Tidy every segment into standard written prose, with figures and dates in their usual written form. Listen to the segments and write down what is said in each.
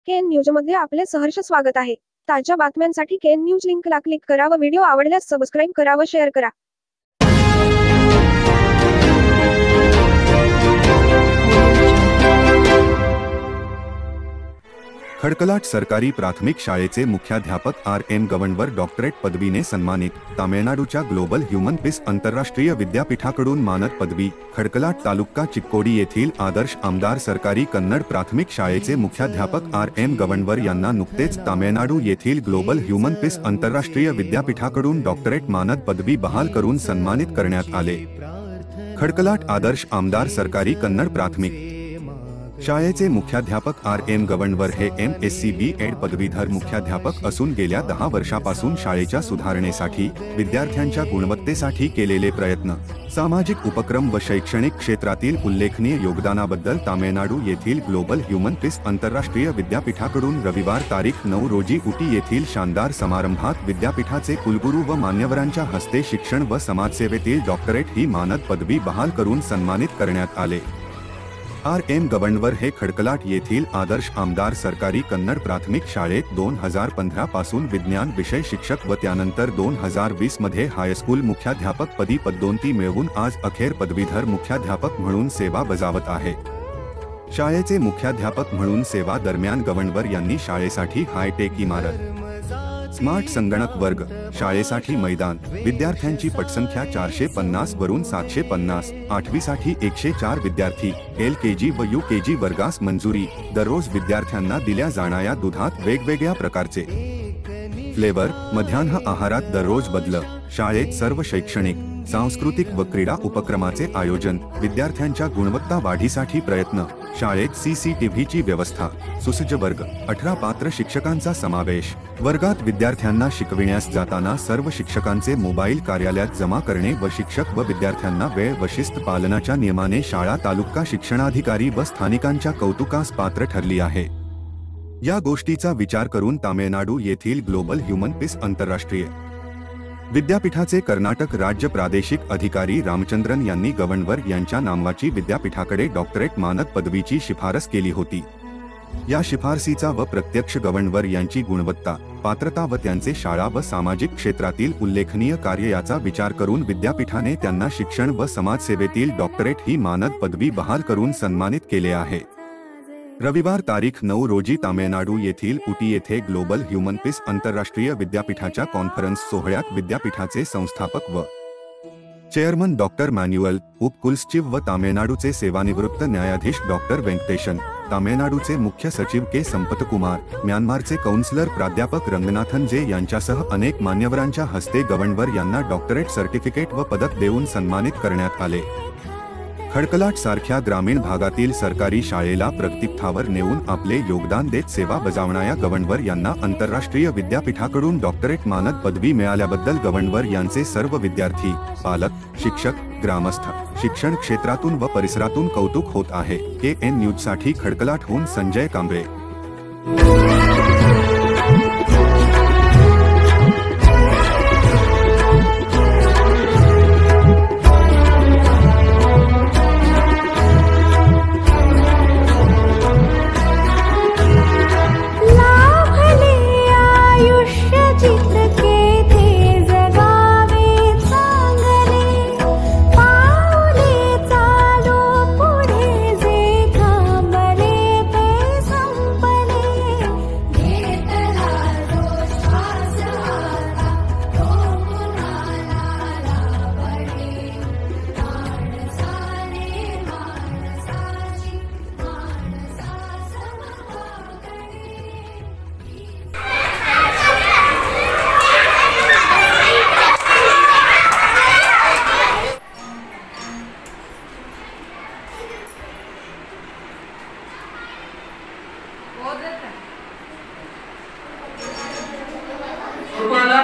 KN न्यूजमध्ये आपले सहर्ष स्वागत आहे। ताज्या बातम्यांसाठी केएन न्यूज लिंकला क्लिक करा व व्हिडिओ आवडल्यास सबस्क्राईब करा व शेअर करा। खडकलाट सरकारी प्राथमिक शाळेचे मुख्याध्यापक आर.एम. गवंडवर डॉक्टरेट पदवीने सन्मानित। तामिळनाडूच्या ग्लोबल ह्युमन पीस आंतरराष्ट्रीय विद्यापीठाकडून मानद पदवी। खडकलाट तालुका चिक्कोडी येथील आदर्श आमदार सरकारी कन्नड प्राथमिक शाळेचे मुख्याध्यापक आर.एम. गवंडवर यांना नुकतेच तामिळनाडू येथील ग्लोबल ह्युमन पीस आंतरराष्ट्रीय विद्यापीठाकडून डॉक्टरेट मानद पदवी बहाल करून सन्मानित करण्यात आले। खडकलाट आदर्श आमदार सरकारी कन्नड प्राथमिक शाळेचे मुख्याध्यापक आर.एम. गवंडवर हे MSc B.Ed पदवीधर मुख्याध्यापक असून गेल्या 10 वर्षापासून शाळेच्या सुधारणेसाठी, विद्यार्थ्यांच्या गुणवत्तेसाठी केलेले प्रयत्न, सामाजिक उपक्रम व शैक्षणिक क्षेत्रातील उल्लेखनीय योगदानाबद्दल तामिळनाडू येथील ग्लोबल ह्युमन पीस आंतरराष्ट्रीय विद्यापीठाकडून रविवार तारीख 9 रोजी उटी येथील शानदार समारंभात विद्यापीठाचे कुलगुरू व मान्यवरांच्या हस्ते शिक्षण व समाजसेवेतील डॉक्टरेट ही मानद पदवी बहाल करून सन्मानित करण्यात आले। आर.एम. गवंडवर हे खडकलाट येथील आदर्श आमदार सरकारी कन्नड प्राथमिक शाळेत 2015 पासून विज्ञान विषय शिक्षक व त्यानंतर 2020 मध्ये हायस्कूल मुख्याध्यापक पदी पदोन्नती मिळवून आज अखेर पदवीधर मुख्याध्यापक म्हणून सेवा बजावत आहे। शाळेचे मुख्याध्यापक म्हणून सेवा दरम्यान गवंडवर यांनी शाळेसाठी हायटेक इमारत, स्मार्ट संगणक वर्ग, शाळेसाठी मैदान, विद्यार्थ्यांची पटसंख्या 450 वरून 750, 8वी साठी 104 विद्यार्थी, LKG व UKG वर्गास मंजुरी, दररोज विद्यार्थ्यांना दिल्या जाणाऱ्या दुधात वेगवेगळ्या प्रकारचे फ्लेवर, मध्यान्ह आहारात दररोज बदल, शाळेत सर्व शैक्षणिक, सांस्कृतिक व क्रीडा उपक्रमाचे आयोजन, विद्यार्थ्यांच्या गुणवत्ता वाढीसाठी प्रयत्न, शाळेत CCTVची व्यवस्था, सुसज्ज वर्ग, 18 पात्र शिक्षकांचा समावेश, वर्गात विद्यार्थ्यांना शिकविण्यास जाताना सर्व शिक्षकांचे मोबाईल कार्यालयात जमा करणे व शिक्षक व विद्यार्थ्यांना वेळ व शिस्त पालनाच्या नियमाने शाळा तालुका शिक्षणाधिकारी व स्थानिकांच्या कौतुकास पात्र ठरली आहे। या गोष्टीचा विचार करून तामिळनाडू येथील ग्लोबल ह्युमन पीस आंतरराष्ट्रीय विद्यापीठाचे कर्नाटक राज्य प्रादेशिक अधिकारी रामचंद्रन यांनी गवंडवर यांच्या नावाची विद्यापीठाकडे डॉक्टरेट मानद पदवीची शिफारस केली होती। या शिफारसीचा व प्रत्यक्ष गवंडवर यांची गुणवत्ता, पात्रता व त्यांचे शाळा व सामाजिक क्षेत्रातील उल्लेखनीय कार्य याचा विचार करून विद्यापीठाने त्यांना शिक्षण व समाजसेवेतील डॉक्टरेट ही मानद पदवी बहाल करून सन्मानित केले आहे। रविवार तारीख 9 रोजी तामिळनाडू येथील उटी येथे ग्लोबल ह्युमन पीस आंतरराष्ट्रीय विद्यापीठाच्या कॉन्फरन्स सोहळ्यात विद्यापीठाचे संस्थापक व चेअरमन डॉक्टर मॅन्युअल, उपकुलसचिव व तामिळनाडूचे सेवानिवृत्त न्यायाधीश डॉक्टर वेंकटेशन, तामिळनाडूचे मुख्य सचिव के. संपतकुमार, म्यानमारचे कौन्सिलर प्राध्यापक रंगनाथन जे यांच्यासह अनेक मान्यवरांच्या हस्ते गवंडवर यांना डॉक्टरेट सर्टिफिकेट व पदक देऊन सन्मानित करण्यात आले। खडकलाट सारख्या ग्रामीण भागातील सरकारी शाळेला प्रगतीपथावर नेऊन आपले योगदान देत सेवा बजावणाऱ्या गवंडवर यांना आंतरराष्ट्रीय विद्यापीठाकडून डॉक्टरेट मानद पदवी मिळाल्याबद्दल गवंडवर यांचे सर्व विद्यार्थी, पालक, शिक्षक, ग्रामस्थ, शिक्षण क्षेत्रातून व परिसरातून कौतुक होत आहे। KN न्यूजसाठी खडकलाटहून संजय कांबळे।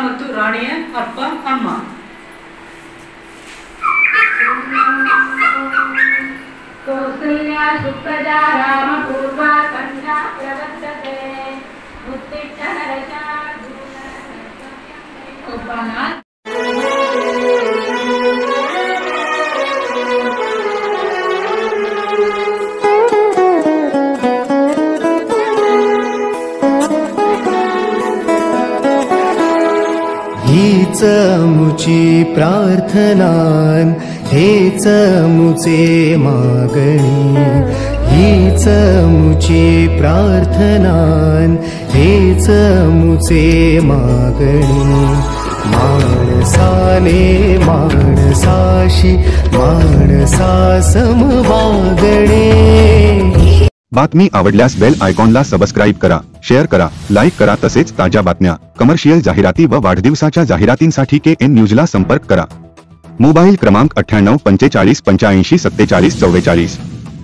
ಮತ್ತು ರಾಣಿಯ ಅಪ್ಪ ಅಮ್ಮ ಕೌಸಲ್ಯಾ ಸುಪ್ರಜಾ ರಾಮ ಪೂರ್ವಾ ಸಂಧ್ಯಾ ಪ್ರವರ್ತತೆ ಉತ್ತಿಷ್ಠ ನರಶಾರ್ದೂಲ हीच मुची प्रार्थनान, हेच मुचे मागणी, हीच मुची प्रार्थनान, हेच मुचे मागणी. माणसाने माणसाशी माणसासम वागणे. बातमी आवडल्यास बेल आयकॉनला सबस्क्राईब करा, शेअर करा, लाईक करा. तसेच ताज्या बातम्या, कमर्शियल जाहिराती व वाढदिवसाच्या जाहिरातींसाठी KN न्यूजला संपर्क करा. मोबाईल क्रमांक 98 45 85 47 44.